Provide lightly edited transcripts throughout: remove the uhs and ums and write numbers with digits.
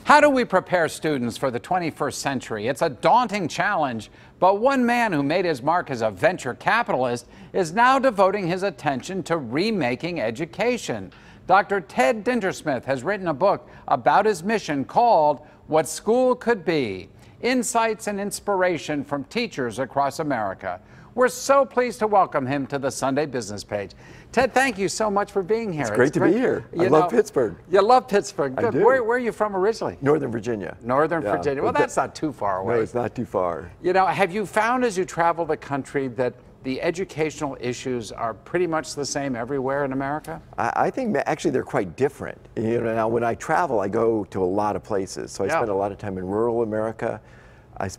How do we prepare students for the 21st century? It's a daunting challenge, but one man who made his mark as a venture capitalist is now devoting his attention to remaking education. Dr. Ted Dindersmith has written a book about his mission called What School Could Be: Insights and Inspiration from Teachers Across America. We're so pleased to welcome him to the Sunday Business Page. Ted, thank you so much for being here. It's great to be here. I love Pittsburgh. You love Pittsburgh. Good. I do. Where are you from originally? Northern Virginia. Northern Virginia. Well, that's not too far away. No, it's not too far. You know, have you found as you travel the country that the educational issues are pretty much the same everywhere in America? I think actually they're quite different. You know, now when I travel, I go to a lot of places. So I spend a lot of time in rural America. I've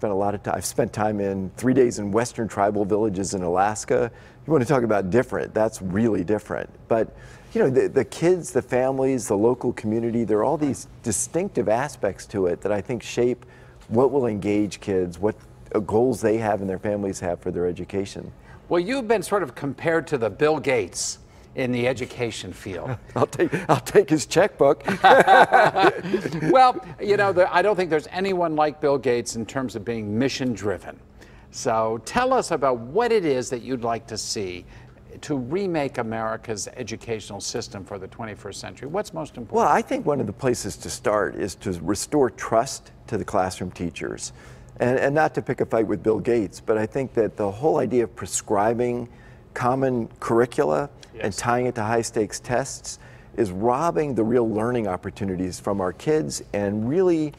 spent time in 3 days in Western tribal villages in Alaska. You want to talk about different, that's really different. But you know, the kids, the families, the local community, there are all these distinctive aspects to it that I think shape what will engage kids, what goals they have and their families have for their education. Well, you've been sort of compared to the Bill Gates in the education field. I'll take his checkbook. Well, you know, I don't think there's anyone like Bill Gates in terms of being mission driven. So tell us about what it is that you'd like to see to remake America's educational system for the 21st century. What's most important? Well, I think one of the places to start is to restore trust to the classroom teachers. And not to pick a fight with Bill Gates, but I think that the whole idea of prescribing common curricula and tying it to high stakes tests is robbing the real learning opportunities from our kids and really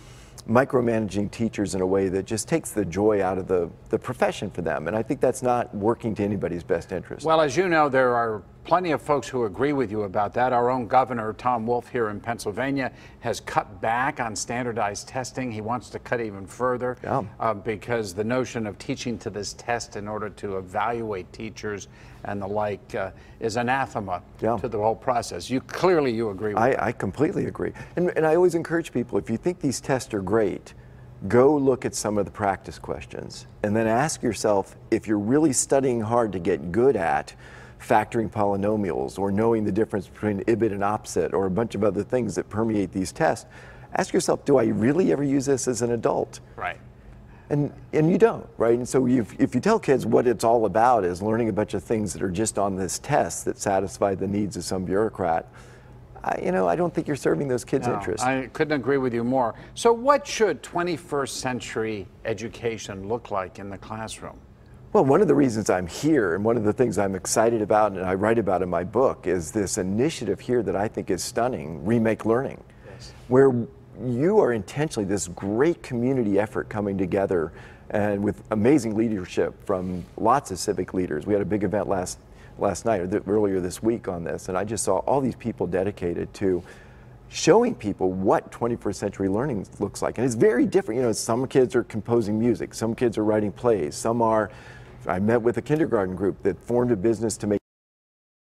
micromanaging teachers in a way that just takes the joy out of the profession for them. And I think that's not working to anybody's best interest. Well, as you know, there are plenty of folks who agree with you about that. Our own governor, Tom Wolf, here in Pennsylvania, has cut back on standardized testing. He wants to cut even further because the notion of teaching to this test in order to evaluate teachers and the like is anathema to the whole process. Clearly you agree with that. I completely agree. And I always encourage people, if you think these tests are great, go look at some of the practice questions and then ask yourself, if you're really studying hard to get good at factoring polynomials or knowing the difference between IBID and OPSIT or a bunch of other things that permeate these tests, ask yourself, do I really ever use this as an adult? Right. And you don't, right? And so if you tell kids what it's all about is learning a bunch of things that are just on this test that satisfy the needs of some bureaucrat, I don't think you're serving those kids' interests. I couldn't agree with you more. So what should 21st century education look like in the classroom? Well, one of the reasons I'm here and one of the things I'm excited about and I write about in my book is this initiative here that I think is stunning, Remake Learning, where you are intentionally this great community effort coming together and with amazing leadership from lots of civic leaders. We had a big event last night or earlier this week on this, and I just saw all these people dedicated to showing people what 21st century learning looks like. And it's very different. You know, some kids are composing music, some kids are writing plays, some are. I met with a kindergarten group that formed a business to make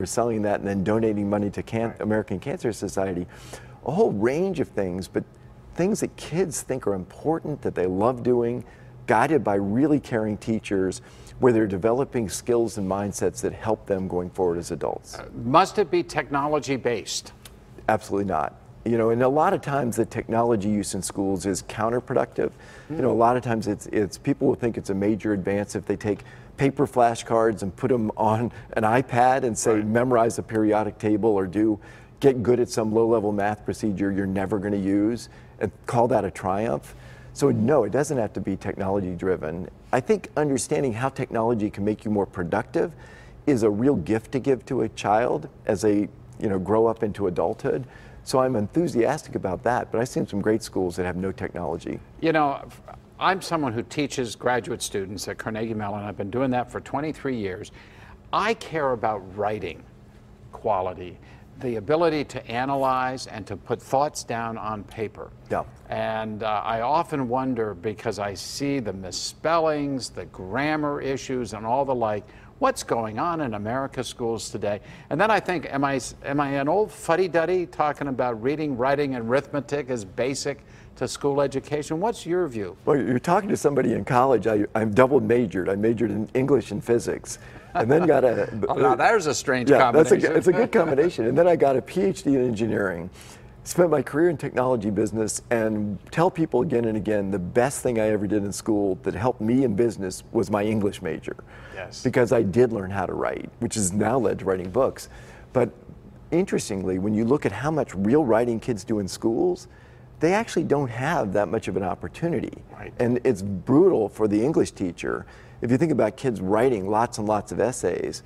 selling that and then donating money to American Cancer Society. A whole range of things, but things that kids think are important, that they love doing, guided by really caring teachers, where they're developing skills and mindsets that help them going forward as adults. Must it be technology based? Absolutely not. You know, and a lot of times the technology use in schools is counterproductive. You know, a lot of times it's people will think it's a major advance if they take paper flashcards and put them on an iPad and say memorize a periodic table or get good at some low-level math procedure you're never going to use and call that a triumph. So no, it doesn't have to be technology driven. I think understanding how technology can make you more productive is a real gift to give to a child as they grow up into adulthood. So I'm enthusiastic about that, but I've seen some great schools that have no technology. You know, I'm someone who teaches graduate students at Carnegie Mellon. I've been doing that for 23 years. I care about writing quality, the ability to analyze and to put thoughts down on paper. And I often wonder, because I see the misspellings, the grammar issues, and all the like, what's going on in America's schools today? And then I think, am I an old fuddy-duddy talking about reading, writing, and arithmetic as basic to school education? What's your view? Well, you're talking to somebody in college. I'm double majored. I majored in English and physics, and then got a. Oh, now there's a strange combination. It's a good combination. And then I got a PhD in engineering, spent my career in technology business and tell people again and again the best thing I ever did in school that helped me in business was my English major. Yes. Because I did learn how to write, which has now led to writing books. But interestingly, when you look at how much real writing kids do in schools, they actually don't have that much of an opportunity. Right. And it's brutal for the English teacher. If you think about kids writing lots and lots of essays,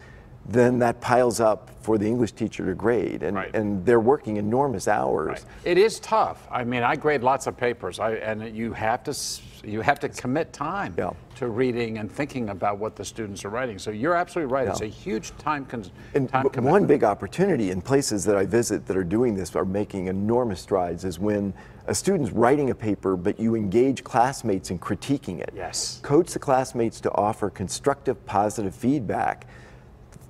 then that piles up for the English teacher to grade, and, Right. and they're working enormous hours. Right. It is tough. I mean, I grade lots of papers, and you have to commit time Yeah. to reading and thinking about what the students are writing. So you're absolutely right. Yeah. It's a huge time And commitment. one big opportunity in places that I visit that are doing this, are making enormous strides, is when a student's writing a paper, but you engage classmates in critiquing it. Yes. Coach the classmates to offer constructive, positive feedback.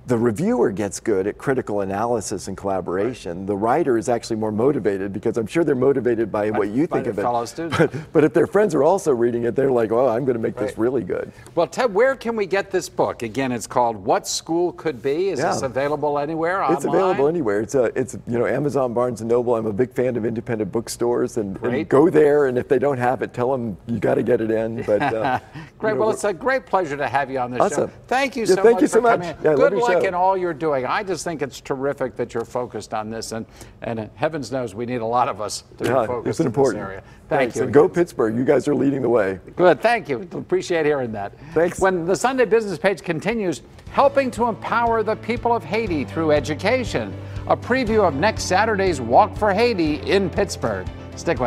The reviewer gets good at critical analysis and collaboration. Right. The writer is actually more motivated because I'm sure they're motivated by what you think of it. Fellow students. But if their friends are also reading it, they're like, oh, I'm going to make this really good. Well, Ted, where can we get this book? Again, it's called What School Could Be. Is this available anywhere? It's online? available anywhere. It's Amazon, Barnes & Noble. I'm a big fan of independent bookstores, and go there, and if they don't have it, tell them you got to get it in. But great. Well, it's a great pleasure to have you on this awesome. show. Thank you so much. Thank you so for much. coming in. Yeah, Good luck show. in all you're doing. I just think it's terrific that you're focused on this, and heavens knows we need a lot of us to be focused in this area. Thank you. And go Pittsburgh. You guys are leading the way. Good. Thank you. Appreciate hearing that. Thanks. When the Sunday Business Page continues, helping to empower the people of Haiti through education. A preview of next Saturday's Walk for Haiti in Pittsburgh. Stick with us.